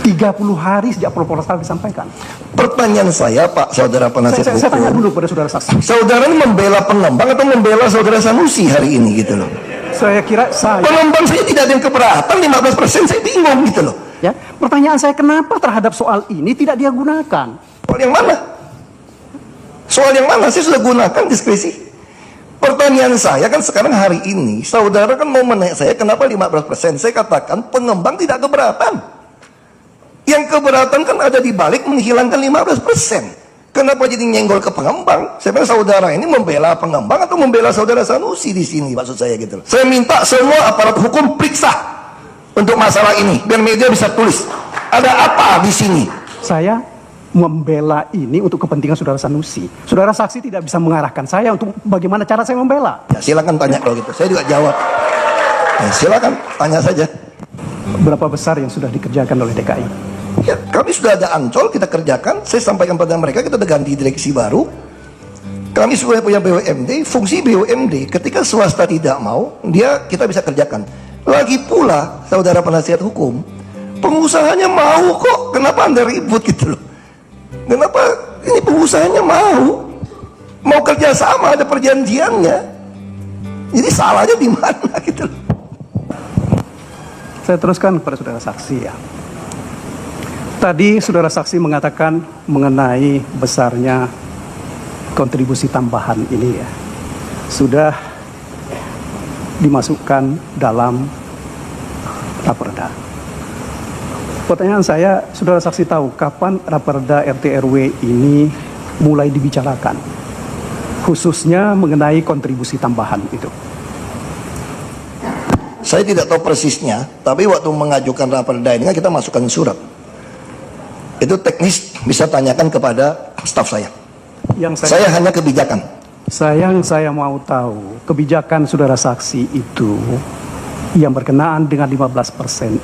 30 hari sejak proposal disampaikan. Pertanyaan saya, Pak Saudara Penasihat Hukum. Saya tanya dulu pada saudara saksi. Saudara ini membela pengembang atau membela Saudara Sanusi hari ini gitu loh? Saya kira pengembang saja tidak ada yang keberatan, 15% saya bingung gitu loh. Ya, pertanyaan saya kenapa terhadap soal ini tidak dia gunakan? Soal yang mana? Soal yang mana? Saya sudah gunakan diskresi. Pertanyaan saya kan sekarang hari ini, saudara kan mau menaik saya kenapa 15%? Saya katakan pengembang tidak keberatan. Yang keberatan kan ada di balik menghilangkan 15%. Kenapa jadi nyenggol ke pengembang? Saya bilang saudara ini membela pengembang atau membela saudara Sanusi di sini, maksud saya gitu. Saya minta semua aparat hukum periksa untuk masalah ini, biar media bisa tulis ada apa di sini. Saya membela ini untuk kepentingan saudara Sanusi. Saudara saksi tidak bisa mengarahkan saya untuk bagaimana cara saya membela. Ya silakan tanya kalau gitu. Saya juga jawab. Ya, silakan tanya saja. Berapa besar yang sudah dikerjakan oleh DKI? Ya, kami sudah ada Ancol, kita kerjakan. Saya sampaikan pada mereka, kita udah ganti direksi baru. Kami sudah punya BUMD. Fungsi BUMD ketika swasta tidak mau, kita bisa kerjakan. Lagi pula, saudara penasihat hukum, pengusahanya mau kok. Kenapa Anda ribut gitu loh? Kenapa ini pengusahanya mau kerja sama, ada perjanjiannya. Jadi salahnya di mana gitu loh. Saya teruskan kepada saudara saksi ya. Tadi saudara saksi mengatakan mengenai besarnya kontribusi tambahan ini ya, sudah dimasukkan dalam raperda. Pertanyaan saya, saudara saksi tahu kapan raperda RT RW ini mulai dibicarakan, khususnya mengenai kontribusi tambahan itu? Saya tidak tahu persisnya, tapi waktu mengajukan raperda ini kan kita masukkan surat. Itu teknis, bisa tanyakan kepada staf saya. Saya hanya kebijakan. Saya mau tahu kebijakan saudara saksi itu yang berkenaan dengan 15%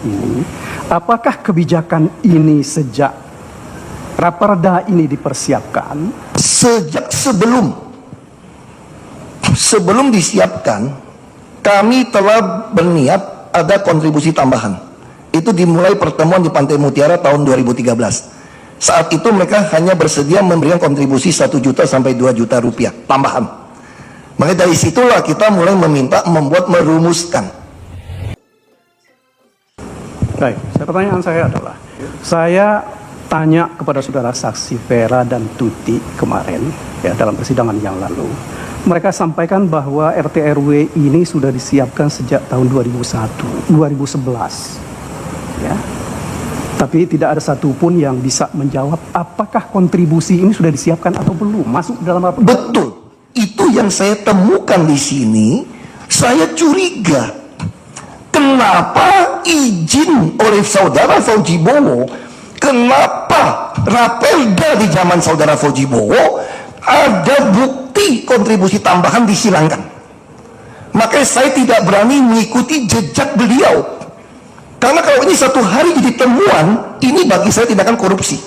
ini, apakah kebijakan ini sejak raperda ini dipersiapkan? Sejak sebelum disiapkan, kami telah berniat ada kontribusi tambahan. Itu dimulai pertemuan di Pantai Mutiara tahun 2013. Saat itu mereka hanya bersedia memberikan kontribusi 1 juta sampai 2 juta rupiah tambahan. Maka dari situlah kita mulai merumuskan. Baik, pertanyaan saya adalah, saya tanya kepada saudara saksi Vera dan Tuti kemarin ya dalam persidangan yang lalu. Mereka sampaikan bahwa RT RW ini sudah disiapkan sejak tahun 2011. Ya. Tapi tidak ada satupun yang bisa menjawab apakah kontribusi ini sudah disiapkan atau belum masuk dalam raperda. Betul, itu yang saya temukan di sini. Saya curiga, kenapa izin oleh saudara Fauji Bowo, kenapa raperda di zaman saudara Fauji Bowo ada bukti kontribusi tambahan dihilangkan. Makanya saya tidak berani mengikuti jejak beliau. Karena kalau ini satu hari jadi temuan, ini bagi saya tindakan korupsi.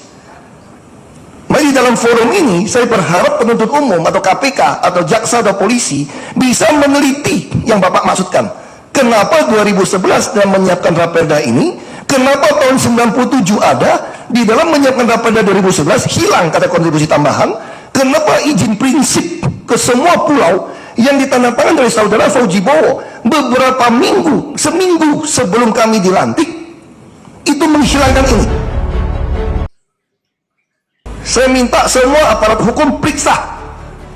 Maka di dalam forum ini, saya berharap penuntut umum atau KPK atau jaksa atau polisi bisa meneliti yang Bapak maksudkan. Kenapa 2011 dalam menyiapkan raperda ini, kenapa tahun 97 ada, di dalam menyiapkan raperda 2011 hilang kata kontribusi tambahan, kenapa izin prinsip ke semua pulau yang ditandatangani oleh saudara Fauji Bowo beberapa seminggu sebelum kami dilantik itu menghilangkan ini. Saya minta semua aparat hukum periksa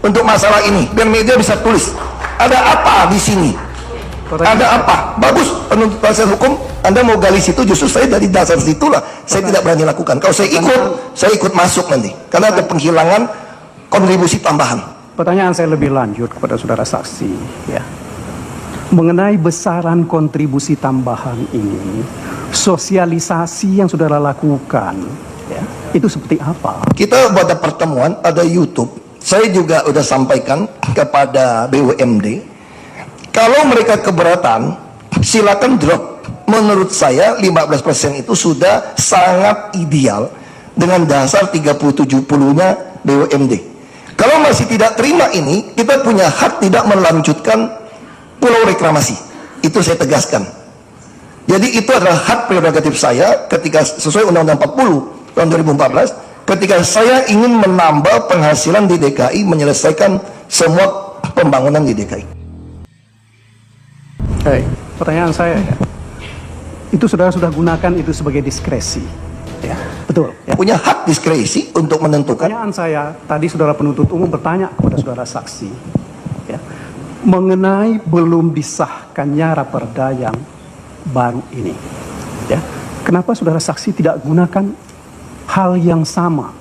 untuk masalah ini, biar media bisa tulis ada apa di sini, ada apa. Bagus penuntut penasihat hukum, Anda mau gali situ, justru saya dari dasar situlah saya tidak berani lakukan. Kalau saya ikut masuk nanti karena ada penghilangan kontribusi tambahan. Pertanyaan saya lebih lanjut kepada saudara saksi ya. Mengenai besaran kontribusi tambahan ini, sosialisasi yang saudara lakukan ya, itu seperti apa? Kita pada pertemuan ada YouTube. Saya juga sudah sampaikan kepada BUMD. Kalau mereka keberatan, silakan drop. Menurut saya 15% itu sudah sangat ideal dengan dasar 30-70-nya BUMD. Kalau masih tidak terima ini, kita punya hak tidak melanjutkan pulau reklamasi. Itu saya tegaskan. Jadi itu adalah hak prerogatif saya ketika sesuai Undang-Undang 40 tahun 2014, ketika saya ingin menambah penghasilan di DKI, menyelesaikan semua pembangunan di DKI. Baik, pertanyaan saya ya. Itu saudara sudah gunakan itu sebagai diskresi. Ya, betul. Ya. Punya hak diskresi untuk menentukan. Pertanyaan saya, tadi saudara penuntut umum bertanya kepada saudara saksi, ya, mengenai belum disahkannya raperda yang baru ini. Ya, kenapa saudara saksi tidak gunakan hal yang sama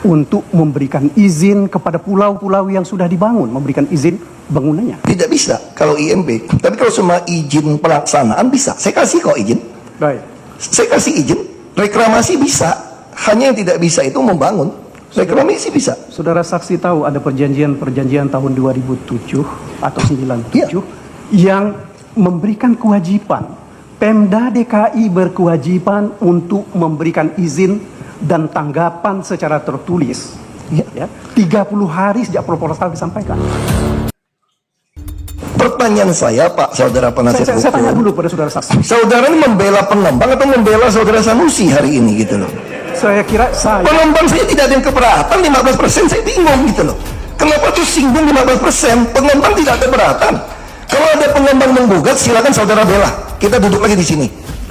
untuk memberikan izin kepada pulau-pulau yang sudah dibangun, memberikan izin bangunannya? Tidak bisa kalau IMB, tapi kalau semua izin pelaksanaan bisa. Saya kasih kok izin. Baik. Saya kasih izin. Reklamasi bisa. Hanya yang tidak bisa itu membangun. Reklamasi bisa. Saudara saksi tahu ada perjanjian tahun 2007 atau 97 Ya. yang memberikan kewajiban. Pemda DKI berkewajiban untuk memberikan izin dan tanggapan secara tertulis. Ya, 30 hari sejak proposal disampaikan. Pertanyaan saya, Pak Saudara Penasihat Saya tanya Hukum, dulu pada saudara saksi. saudara ini membela pengembang atau membela Saudara Sanusi hari ini gitu loh? Saya kira Pengembang saya tidak ada yang keberatan 15%, saya bingung gitu loh. Kenapa tuh singgung 15%? Pengembang tidak keberatan. Kalau ada pengembang menggugat, silakan saudara bela. Kita duduk lagi di sini.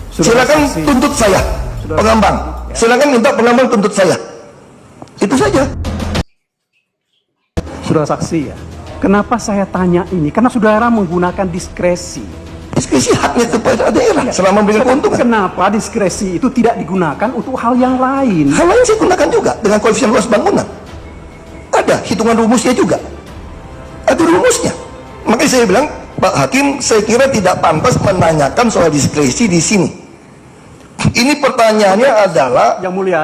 Silakan tuntut saya, pengembang. Silakan minta pengembang tuntut saya. Itu saja. saudara saksi ya. Kenapa saya tanya ini? Karena saudara menggunakan diskresi. Diskresi haknya kepada daerah selama memberikan keuntungan. Kenapa diskresi itu tidak digunakan untuk hal yang lain? Hal lain saya gunakan juga dengan koefisien luas bangunan. Ada hitungan rumusnya juga. Ada rumusnya. Makanya saya bilang, Pak Hakim, saya kira tidak pantas menanyakan soal diskresi di sini. Ini pertanyaannya adalah, Yang mulia,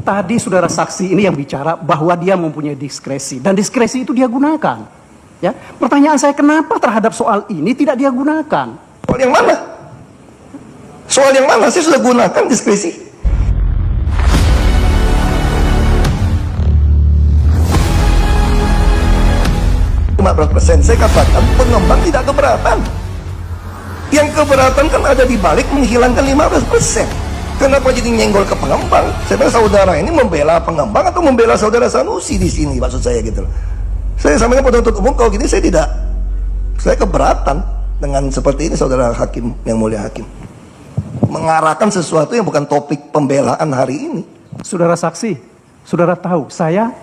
tadi saudara saksi ini yang bicara bahwa dia mempunyai diskresi dan diskresi itu dia gunakan. Ya, pertanyaan saya kenapa terhadap soal ini tidak dia gunakan? soal yang mana? Soal yang mana? Saya sudah gunakan diskresi. %. Saya katakan pengembang tidak keberatan. Yang keberatan kan ada di balik menghilangkan 15%. Kenapa jadi nyenggol ke pengembang? Saya bilang saudara ini membela pengembang atau membela saudara Sanusi di sini, maksud saya gitu loh. Saya sampaikan penuntut umum, kalau gini saya keberatan dengan seperti ini, saudara hakim, yang mulia hakim, mengarahkan sesuatu yang bukan topik pembelaan hari ini. Saudara saksi, saudara tahu saya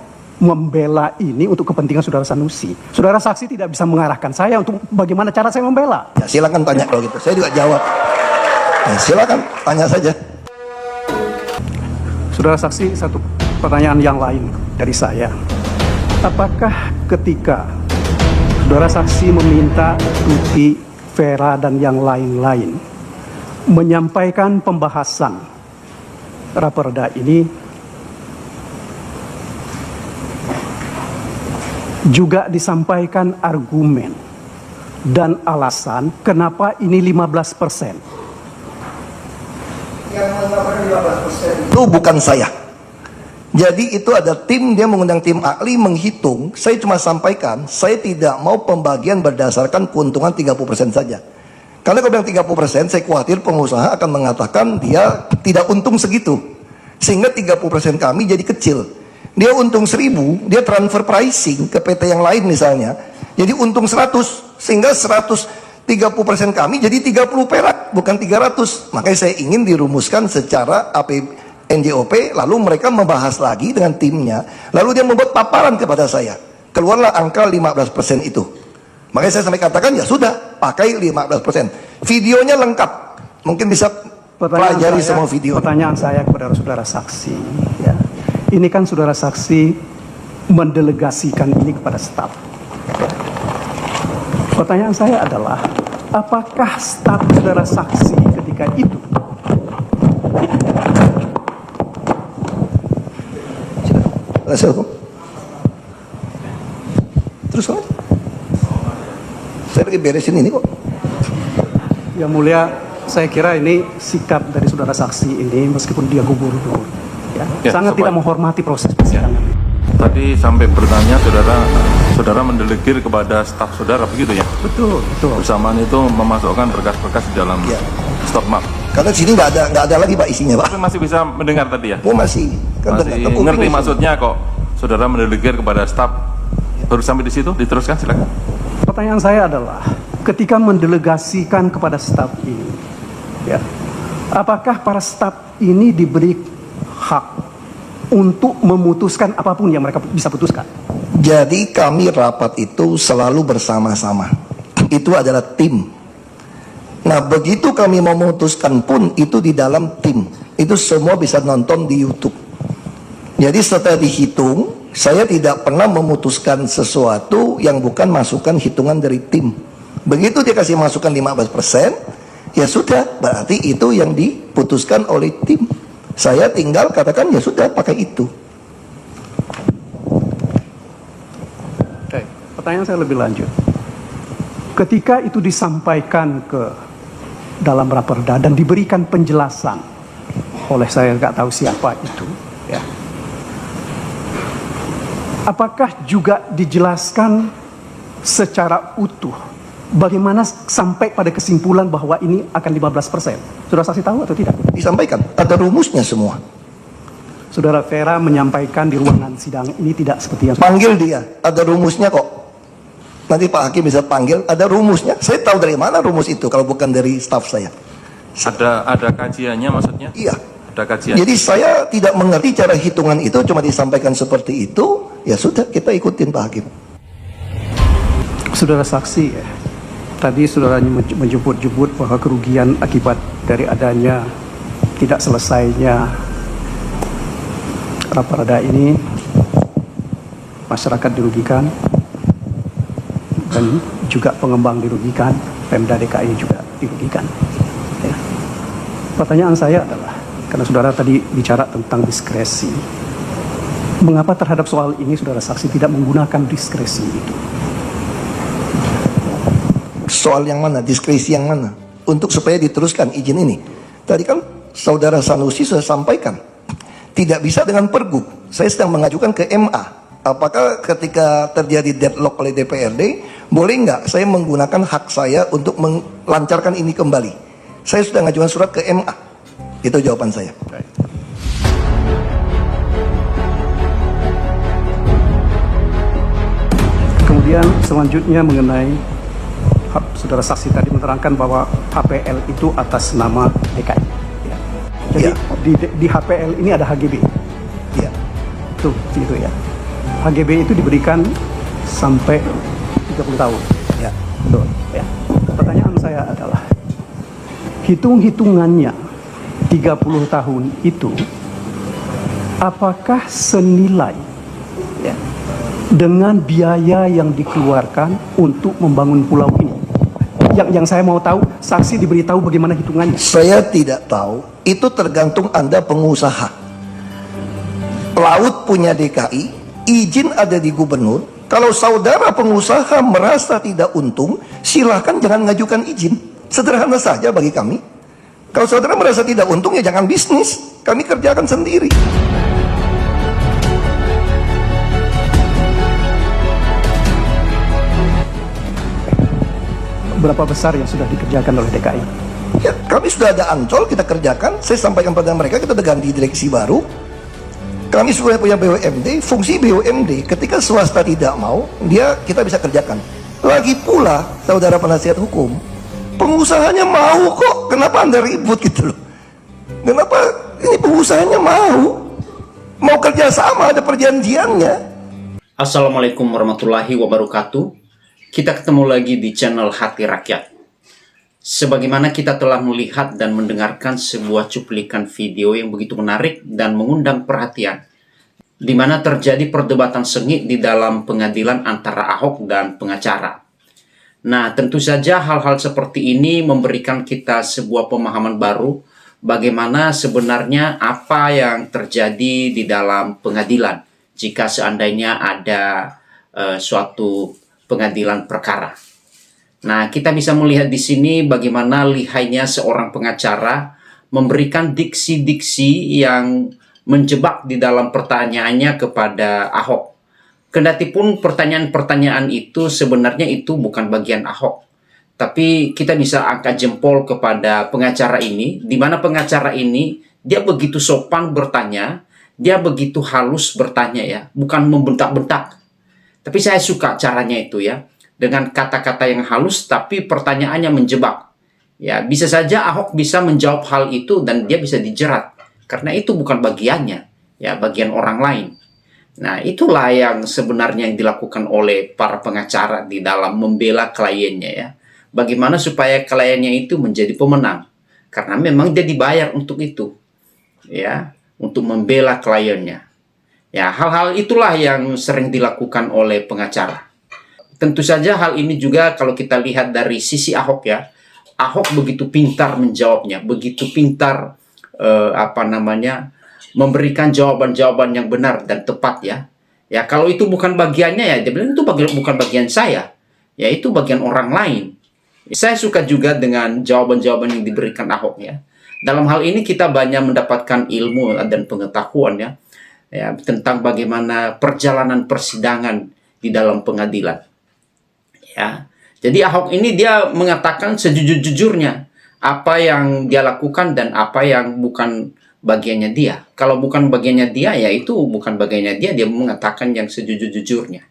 membela ini untuk kepentingan saudara Sanusi. Saudara saksi tidak bisa mengarahkan saya untuk bagaimana cara saya membela. Ya silakan tanya kalau gitu, saya juga jawab. Ya, silakan tanya saja. Saudara saksi, satu pertanyaan yang lain dari saya. Apakah ketika saudara saksi meminta Tuti, Vera, dan yang lain-lain menyampaikan pembahasan raperda ini, juga disampaikan argumen dan alasan kenapa ini 15%? Yang mengatakan 15% itu bukan saya. Jadi itu ada tim, dia mengundang tim ahli menghitung. Saya cuma sampaikan, saya tidak mau pembagian berdasarkan keuntungan 30% saja. Karena kalau bilang 30%, saya khawatir pengusaha akan mengatakan dia tidak untung segitu. Sehingga 30% kami jadi kecil. Dia untung 1.000, dia transfer pricing ke PT yang lain misalnya. Jadi untung 100, sehingga 130% kami jadi 30 perak, bukan 300. Makanya saya ingin dirumuskan secara NJOP, lalu mereka membahas lagi dengan timnya, lalu dia membuat paparan kepada saya, keluarlah angka 15% itu. Makanya saya sampai katakan, ya sudah, pakai 15%. Videonya lengkap, mungkin bisa pelajari semua video. Pertanyaan saya kepada saudara saksi, ya. Ini kan saudara saksi mendelegasikan ini kepada staf. Ya. Pertanyaan saya adalah, apakah staf saudara saksi ketika itu terus kan? Saya lagi beresin ini kok. Yang mulia, saya kira ini sikap dari saudara saksi ini meskipun dia gugur-gugur, ya, sangat tidak menghormati proses persidangan. Tadi sampai bertanya saudara mendelegir kepada staf saudara begitu ya? Betul, betul. Bersamaan itu memasukkan berkas-berkas di dalam. Ya. Stop, maaf. Karena di sini nggak ada lagi Pak isinya Pak. Tapi masih bisa mendengar tadi ya? Oh masih. Kan Masih kuping ngerti isi. maksudnya kok. Saudara mendelegir kepada staf. Baru sampai di situ, diteruskan silakan. Pertanyaan saya adalah, ketika mendelegasikan kepada staf ini, ya, apakah para staf ini diberi hak untuk memutuskan apapun yang mereka bisa putuskan? Jadi kami rapat itu selalu bersama-sama. Itu adalah tim. Nah begitu kami memutuskan pun itu di dalam tim. Itu semua bisa nonton di YouTube. Jadi setelah dihitung, saya tidak pernah memutuskan sesuatu yang bukan masukan hitungan dari tim. Begitu dia kasih masukan 15%, ya sudah, berarti itu yang diputuskan oleh tim. Saya tinggal katakan ya sudah pakai itu. Oke, pertanyaan saya lebih lanjut. Ketika itu disampaikan ke dalam raperda dan diberikan penjelasan oleh saya nggak tahu siapa itu, ya. Apakah juga dijelaskan secara utuh bagaimana sampai pada kesimpulan bahwa ini akan 15%? Saudara saksi tahu atau tidak? Disampaikan, ada rumusnya semua. Saudara Vera menyampaikan di ruangan sidang ini tidak seperti yang Panggil dia, ada rumusnya kok. Nanti Pak Hakim bisa panggil, ada rumusnya. Saya tahu dari mana rumus itu kalau bukan dari staf saya. Ada kajiannya maksudnya? Iya. Ada kajian. Jadi saya tidak mengerti cara hitungan itu, cuma disampaikan seperti itu, ya sudah kita ikutin Pak Hakim. Saudara saksi, ya, tadi saudara menyebut-nyebut bahwa kerugian akibat dari adanya tidak selesainya raperda ini, masyarakat dirugikan dan juga pengembang dirugikan, Pemda DKI juga dirugikan. Ya. Pertanyaan saya adalah, karena saudara tadi bicara tentang diskresi, mengapa terhadap soal ini saudara saksi tidak menggunakan diskresi itu? Soal yang mana, diskresi yang mana, untuk supaya diteruskan izin ini. Tadi kan saudara Sanusi sudah sampaikan, tidak bisa dengan pergub. Saya sedang mengajukan ke MA. Apakah ketika terjadi deadlock oleh DPRD, boleh nggak saya menggunakan hak saya untuk melancarkan ini kembali? Saya sudah mengajukan surat ke MA. Itu jawaban saya. Kemudian selanjutnya mengenai saudara saksi tadi menerangkan bahwa HPL itu atas nama DKI. Ya. Jadi Ya. di HPL ini ada HGB. Ya. Tuh, gitu ya. HGB itu diberikan sampai 30 tahun. Ya. Betul, ya. Pertanyaan saya adalah, hitung-hitungannya 30 tahun itu apakah senilai ya, dengan biaya yang dikeluarkan untuk membangun pulau ini? Yang saya mau tahu, saksi diberitahu bagaimana hitungannya. Saya tidak tahu, itu tergantung Anda pengusaha. Pelaut punya DKI, izin ada di gubernur. Kalau saudara pengusaha merasa tidak untung, silahkan jangan ngajukan izin. Sederhana saja bagi kami. Kalau saudara merasa tidak untung, ya jangan bisnis. Kami kerjakan sendiri. Berapa besar yang sudah dikerjakan oleh DKI? Ya, kami sudah ada Ancol, kita kerjakan. Saya sampaikan pada mereka, kita udah ganti direksi baru. Kami sudah punya BUMD, fungsi BUMD ketika swasta tidak mau, kita bisa kerjakan. Lagi pula, saudara penasihat hukum, pengusahanya mau kok, kenapa Anda ribut gitu loh? Kenapa ini pengusahanya mau kerja sama, ada perjanjiannya. Assalamualaikum warahmatullahi wabarakatuh. Kita ketemu lagi di channel Hati Rakyat. Sebagaimana kita telah melihat dan mendengarkan sebuah cuplikan video yang begitu menarik dan mengundang perhatian, di mana terjadi perdebatan sengit di dalam pengadilan antara Ahok dan pengacara. Nah, tentu saja hal-hal seperti ini memberikan kita sebuah pemahaman baru bagaimana sebenarnya apa yang terjadi di dalam pengadilan jika seandainya ada suatu pengadilan perkara. Nah, kita bisa melihat di sini bagaimana lihainya seorang pengacara memberikan diksi-diksi yang menjebak di dalam pertanyaannya kepada Ahok. Kendatipun pertanyaan-pertanyaan itu sebenarnya itu bukan bagian Ahok, Tapi kita bisa angkat jempol kepada pengacara ini, di mana pengacara ini dia begitu sopan bertanya, dia begitu halus bertanya ya, bukan membentak-bentak. Tapi saya suka caranya itu ya, dengan kata-kata yang halus tapi pertanyaannya menjebak. Ya, bisa saja Ahok bisa menjawab hal itu dan dia bisa dijerat karena itu bukan bagiannya, ya, bagian orang lain. Nah, itulah yang sebenarnya yang dilakukan oleh para pengacara di dalam membela kliennya ya. Bagaimana supaya kliennya itu menjadi pemenang? Karena memang dia dibayar untuk itu. Ya, untuk membela kliennya. Ya, hal-hal itulah yang sering dilakukan oleh pengacara. Tentu saja hal ini juga kalau kita lihat dari sisi Ahok ya, Ahok begitu pintar menjawabnya, begitu pintar memberikan jawaban-jawaban yang benar dan tepat ya. Ya, kalau itu bukan bagiannya ya, dia bilang itu bukan bagian saya. Ya, itu bagian orang lain. Saya suka juga dengan jawaban-jawaban yang diberikan Ahok ya. Dalam hal ini kita banyak mendapatkan ilmu dan pengetahuan ya, tentang bagaimana perjalanan persidangan di dalam pengadilan. Ya. Jadi Ahok ini dia mengatakan sejujur-jujurnya apa yang dia lakukan dan apa yang bukan bagiannya dia. Kalau bukan bagiannya dia, ya itu bukan bagiannya dia. Dia mengatakan yang sejujur-jujurnya.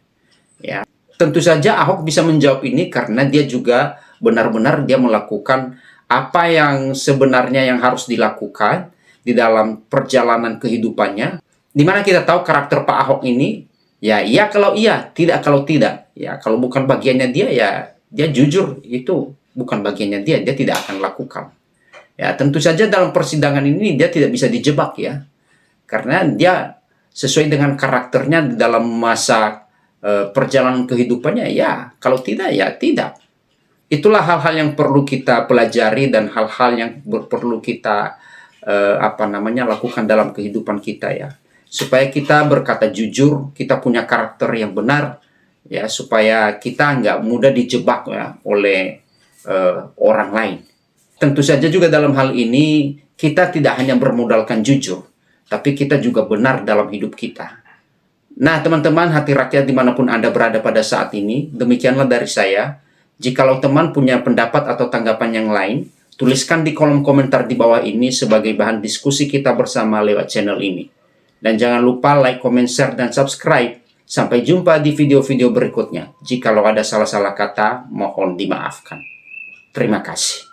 Ya, tentu saja Ahok bisa menjawab ini karena dia juga benar-benar dia melakukan apa yang sebenarnya yang harus dilakukan di dalam perjalanan kehidupannya. Dimana kita tahu karakter Pak Ahok ini, ya iya kalau iya, tidak kalau tidak. Ya, kalau bukan bagiannya dia, ya dia jujur, itu bukan bagiannya dia tidak akan lakukan. Ya, tentu saja dalam persidangan ini dia tidak bisa dijebak ya. Karena dia sesuai dengan karakternya dalam masa perjalanan kehidupannya, ya kalau tidak, ya tidak. Itulah hal-hal yang perlu kita pelajari dan hal-hal yang perlu kita lakukan dalam kehidupan kita ya. Supaya kita berkata jujur, kita punya karakter yang benar, ya, supaya kita nggak mudah dijebak ya oleh orang lain. Tentu saja juga dalam hal ini kita tidak hanya bermodalkan jujur, tapi kita juga benar dalam hidup kita. Nah, teman-teman hati rakyat dimanapun Anda berada pada saat ini, demikianlah dari saya. Jikalau teman punya pendapat atau tanggapan yang lain, tuliskan di kolom komentar di bawah ini sebagai bahan diskusi kita bersama lewat channel ini. Dan jangan lupa like, comment, share, dan subscribe. Sampai jumpa di video-video berikutnya. Jikalau ada salah-salah kata, mohon dimaafkan. Terima kasih.